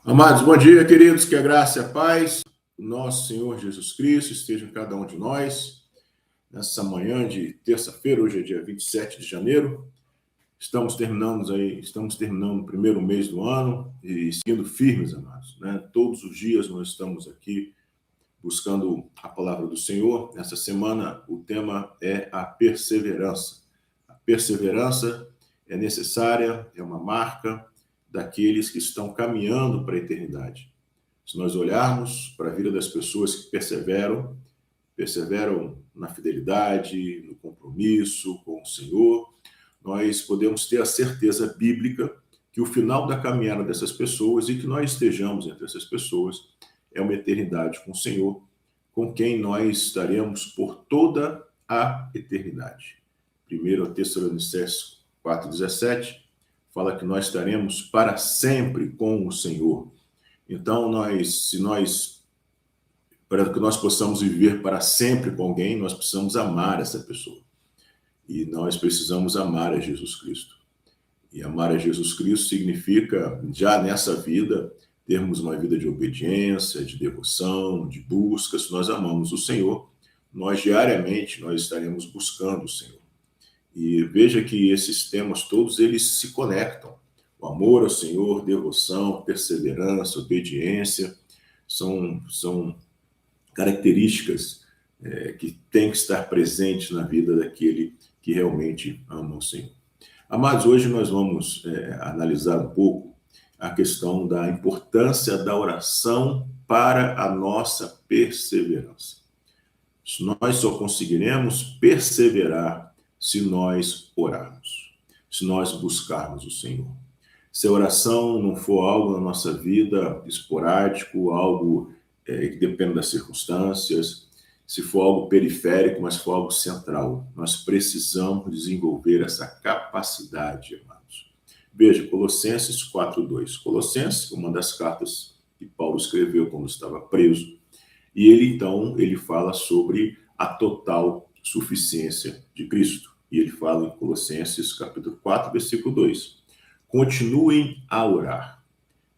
Amados, bom dia, queridos, que a graça e a paz do nosso Senhor Jesus Cristo esteja em cada um de nós. Nessa manhã de terça-feira, hoje é dia 27 de janeiro, estamos terminando o primeiro mês do ano e seguindo firmes, amados, né? Todos os dias nós estamos aqui buscando a palavra do Senhor. Nessa semana o tema é a perseverança. A perseverança é necessária, é uma marca daqueles que estão caminhando para a eternidade. Se nós olharmos para a vida das pessoas que perseveram na fidelidade, no compromisso com o Senhor, nós podemos ter a certeza bíblica que o final da caminhada dessas pessoas e que nós estejamos entre essas pessoas é uma eternidade com o Senhor, com quem nós estaremos por toda a eternidade. 1 Tessalonicenses 4,17 fala que nós estaremos para sempre com o Senhor. Então, para que nós possamos viver para sempre com alguém, nós precisamos amar essa pessoa. E nós precisamos amar a Jesus Cristo. E amar a Jesus Cristo significa, já nessa vida, termos uma vida de obediência, de devoção, de busca. Se nós amamos o Senhor, nós diariamente estaremos buscando o Senhor. E veja que esses temas todos, eles se conectam. O amor ao Senhor, devoção, perseverança, obediência, são características que têm que estar presentes na vida daquele que realmente ama o Senhor. Amados, hoje nós vamos analisar um pouco a questão da importância da oração para a nossa perseverança. Nós só conseguiremos perseverar se nós orarmos, se nós buscarmos o Senhor. Se a oração não for algo na nossa vida esporádico, algo que depende das circunstâncias, se for algo periférico, mas for algo central, nós precisamos desenvolver essa capacidade, amados. Veja, Colossenses 4:2. Colossenses, uma das cartas que Paulo escreveu quando estava preso, e ele fala sobre a total suficiência de Cristo. E ele fala em Colossenses capítulo 4, versículo 2. Continuem a orar,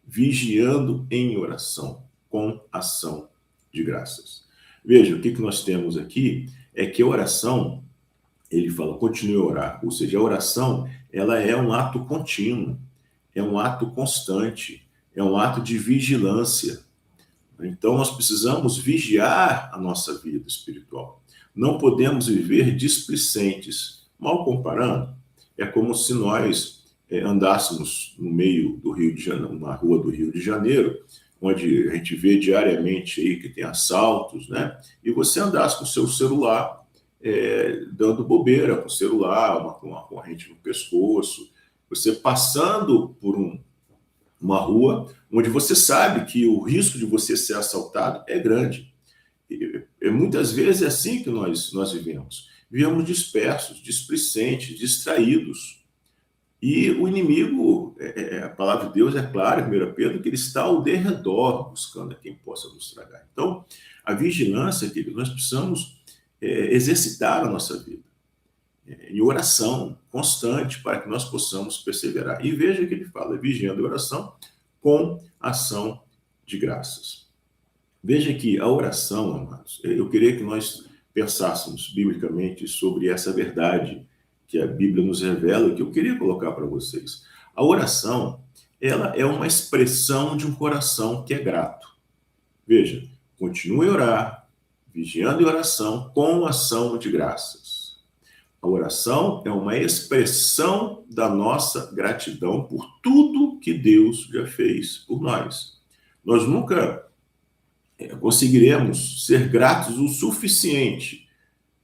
vigiando em oração, com ação de graças. Veja, o que nós temos aqui é que a oração, ele fala, continue a orar. Ou seja, a oração, ela é um ato contínuo, é um ato constante, é um ato de vigilância. Então, nós precisamos vigiar a nossa vida espiritual. Não podemos viver displicentes. Mal comparando, é como se nós andássemos no meio do Rio de Janeiro, numa rua do Rio de Janeiro, onde a gente vê diariamente aí que tem assaltos, né? E você andasse com o seu celular, dando bobeira com o celular, uma corrente no pescoço, você passando por uma rua onde você sabe que o risco de você ser assaltado é grande. E muitas vezes é assim que nós vivemos. Vivemos dispersos, displicentes, distraídos. E o inimigo, a palavra de Deus é clara, 1 Pedro, que ele está ao derredor, buscando a quem possa nos tragar. Então, a vigilância, querido, nós precisamos exercitar a nossa vida em oração constante para que nós possamos perseverar. E veja que ele fala, vigiando a oração com ação de graças. Veja que a oração, amados, eu queria que nós pensássemos biblicamente sobre essa verdade que a Bíblia nos revela, que eu queria colocar para vocês. A oração, ela é uma expressão de um coração que é grato. Veja, continue a orar, vigiando em oração com ação de graças. A oração é uma expressão da nossa gratidão por tudo que Deus já fez por nós. Nós nunca conseguiremos ser gratos o suficiente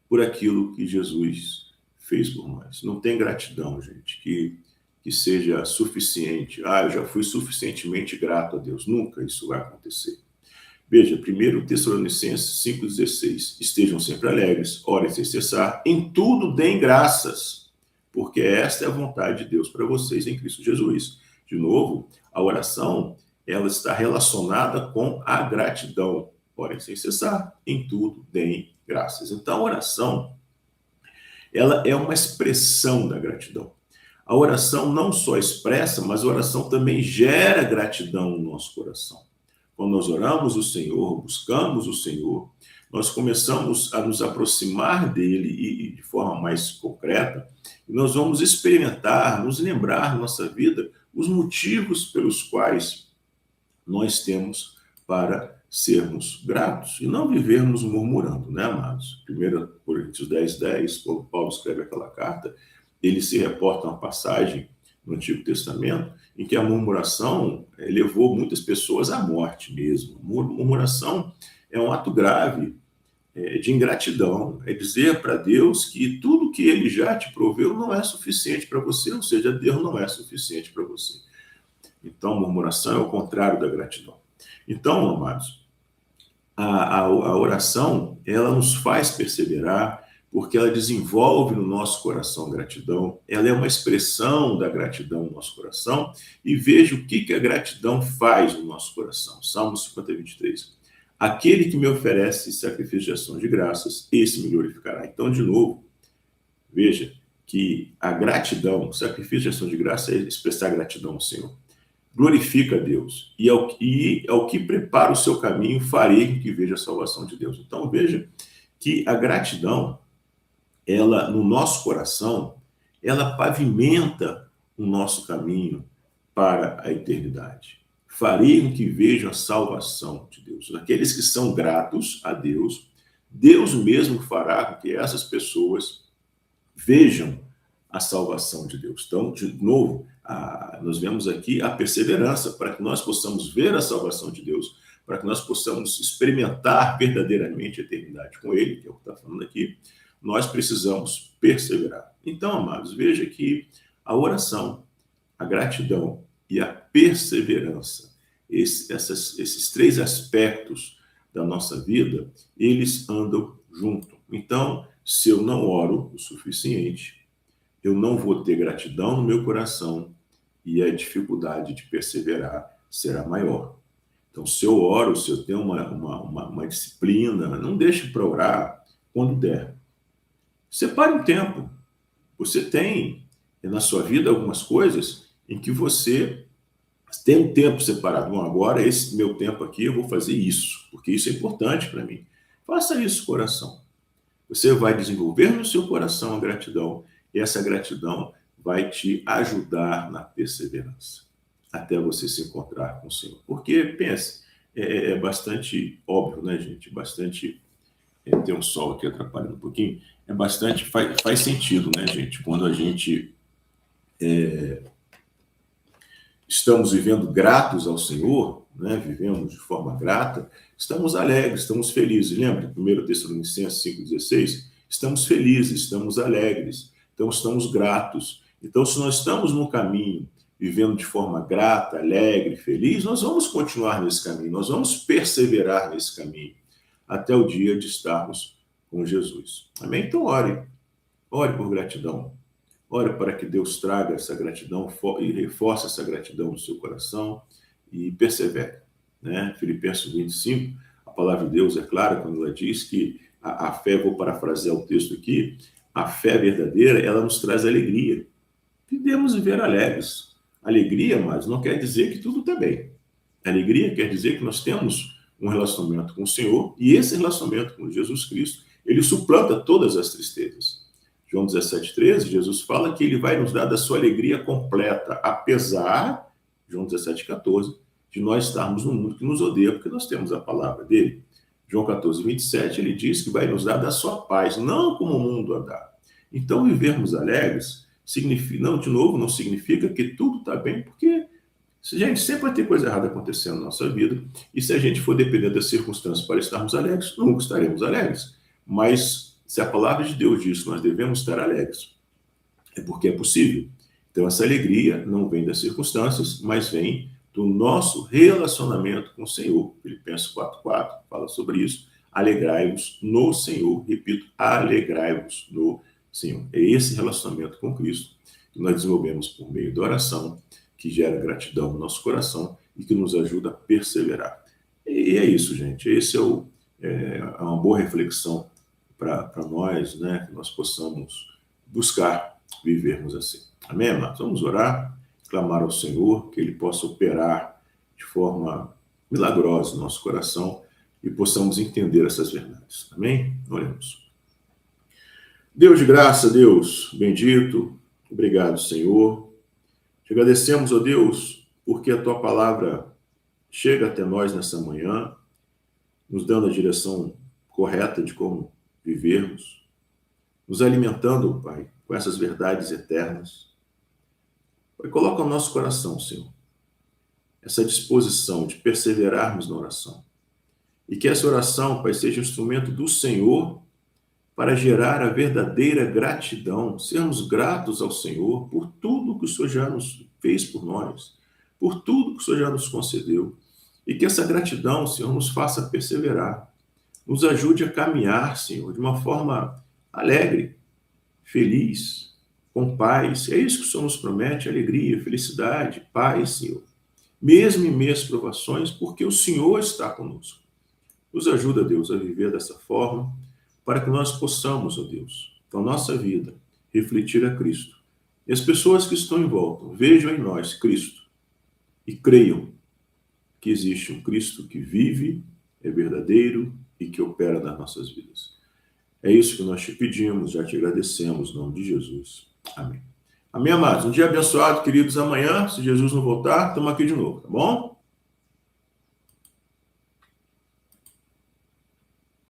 por aquilo que Jesus fez por nós. Não tem gratidão, gente, que seja suficiente. Eu já fui suficientemente grato a Deus. Nunca isso vai acontecer. Veja, 1 Tessalonicenses 5,16. Estejam sempre alegres, orem sem cessar, em tudo deem graças, porque esta é a vontade de Deus para vocês em Cristo Jesus. De novo, a oração, ela está relacionada com a gratidão. Orem sem cessar, em tudo deem graças. Então, a oração, ela é uma expressão da gratidão. A oração não só expressa, mas a oração também gera gratidão no nosso coração. Quando nós oramos o Senhor, buscamos o Senhor, nós começamos a nos aproximar dele e de forma mais concreta, e nós vamos experimentar, nos lembrar na nossa vida os motivos pelos quais nós temos para sermos gratos e não vivermos murmurando, né, amados? 1 Coríntios 10:10, quando Paulo escreve aquela carta, ele se reporta a uma passagem no Antigo Testamento em que a murmuração levou muitas pessoas à morte mesmo. Murmuração é um ato grave de ingratidão, é dizer para Deus que tudo que ele já te proveu não é suficiente para você, ou seja, Deus não é suficiente para você. Então, murmuração é o contrário da gratidão. Então, amados, a oração, ela nos faz perseverar, porque ela desenvolve no nosso coração gratidão, ela é uma expressão da gratidão no nosso coração, e veja o que a gratidão faz no nosso coração. Salmo 50:23. Aquele que me oferece sacrifício de ação de graças, esse me glorificará. Então, de novo, veja que a gratidão, o sacrifício de ação de graça é expressar gratidão ao Senhor. Glorifica a Deus, e é o que prepara o seu caminho, farei que veja a salvação de Deus. Então, veja que a gratidão, ela, no nosso coração, ela pavimenta o nosso caminho para a eternidade. Farei com que vejam a salvação de Deus. Aqueles que são gratos a Deus, Deus mesmo fará com que essas pessoas vejam a salvação de Deus. Então, de novo, nós vemos aqui a perseverança para que nós possamos ver a salvação de Deus, para que nós possamos experimentar verdadeiramente a eternidade com Ele, que é o que está falando aqui. Nós precisamos perseverar. Então, amados, veja que a oração, a gratidão e a perseverança, esses três aspectos da nossa vida, eles andam junto. Então, se eu não oro o suficiente, eu não vou ter gratidão no meu coração e a dificuldade de perseverar será maior. Então, se eu oro, se eu tenho uma disciplina, não deixe para orar quando der. Separe um tempo. Você tem na sua vida algumas coisas em que você tem um tempo separado. Bom, agora esse meu tempo aqui eu vou fazer isso, porque isso é importante para mim. Faça isso, coração. Você vai desenvolver no seu coração a gratidão, e essa gratidão vai te ajudar na perseverança, até você se encontrar com o Senhor. Porque, pense, é bastante óbvio, né, gente? Bastante... tem um sol aqui atrapalhando um pouquinho. É bastante... Faz sentido, né, gente? Quando a gente estamos vivendo gratos ao Senhor, né? Vivemos de forma grata, estamos alegres, estamos felizes. Lembra? 1 Tessalonicenses 5:16? Estamos felizes, estamos alegres, então estamos gratos. Então, se nós estamos no caminho, vivendo de forma grata, alegre, feliz, nós vamos continuar nesse caminho, nós vamos perseverar nesse caminho, até o dia de estarmos com Jesus. Amém? Então, ore por gratidão. Ore para que Deus traga essa gratidão e reforce essa gratidão no seu coração e persevere. Né? Filipenses 2:5, a palavra de Deus é clara quando ela diz que a fé, vou parafrasear o texto aqui, a fé verdadeira, ela nos traz alegria. Devemos viver alegres. Alegria, mas não quer dizer que tudo está bem. Alegria quer dizer que nós temos um relacionamento com o Senhor, e esse relacionamento com Jesus Cristo, ele suplanta todas as tristezas. João 17:13, Jesus fala que ele vai nos dar da sua alegria completa, apesar, João 17:14, de nós estarmos no mundo que nos odeia, porque nós temos a palavra dele. João 14:27, ele diz que vai nos dar da sua paz, não como o mundo a dá. Então, vivermos alegres, não significa que tudo está bem, porque, gente, sempre vai ter coisa errada acontecendo na nossa vida, e se a gente for depender das circunstâncias para estarmos alegres, nunca estaremos alegres. Mas, se a palavra de Deus diz que nós devemos estar alegres, é porque é possível. Então, essa alegria não vem das circunstâncias, mas vem do nosso relacionamento com o Senhor. Filipenses 4:4 fala sobre isso. Alegrai-vos no Senhor. Repito, alegrai-vos no Senhor. É esse relacionamento com Cristo que nós desenvolvemos por meio da oração, que gera gratidão no nosso coração e que nos ajuda a perseverar. E é isso, gente. Esse é uma boa reflexão para nós, né? Que nós possamos buscar vivermos assim. Amém, amados? Vamos orar, clamar ao Senhor que Ele possa operar de forma milagrosa no nosso coração e possamos entender essas verdades. Amém? Oremos. Deus de graça, Deus bendito, obrigado, Senhor. Te agradecemos, ó Deus, porque a Tua palavra chega até nós nessa manhã, nos dando a direção correta de como vivermos, nos alimentando, Pai, com essas verdades eternas. Pai, coloca no nosso coração, Senhor, essa disposição de perseverarmos na oração. E que essa oração, Pai, seja instrumento do Senhor para gerar a verdadeira gratidão, sermos gratos ao Senhor por tudo que o Senhor já nos fez por nós, por tudo que o Senhor já nos concedeu. E que essa gratidão, Senhor, nos faça perseverar, nos ajude a caminhar, Senhor, de uma forma alegre, feliz, com paz. É isso que o Senhor nos promete, alegria, felicidade, paz, Senhor. Mesmo em meias provações, porque o Senhor está conosco. Nos ajuda, Deus, a viver dessa forma, para que nós possamos, ó Deus, com a nossa vida, refletir a Cristo. E as pessoas que estão em volta vejam em nós Cristo e creiam que existe um Cristo que vive, é verdadeiro e que opera nas nossas vidas. É isso que nós te pedimos, já te agradecemos, no nome de Jesus. Amém. Amém, amados? Um dia abençoado, queridos. Amanhã, se Jesus não voltar, estamos aqui de novo, tá bom?